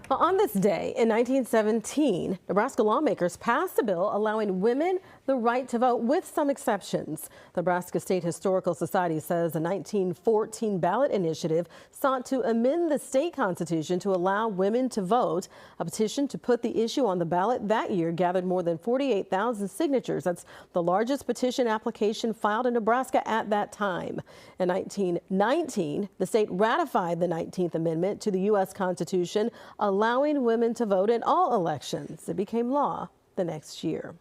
Well, on this day in 1917, Nebraska lawmakers passed a bill allowing women the right to vote with some exceptions. The Nebraska State Historical Society says the 1914 ballot initiative sought to amend the state constitution to allow women to vote. A petition to put the issue on the ballot that year gathered more than 48,000 signatures. That's the largest petition application filed in Nebraska at that time. In 1919, the state ratified the 19th Amendment to the U.S. Constitution, allowing women to vote in all elections. It became law the next year.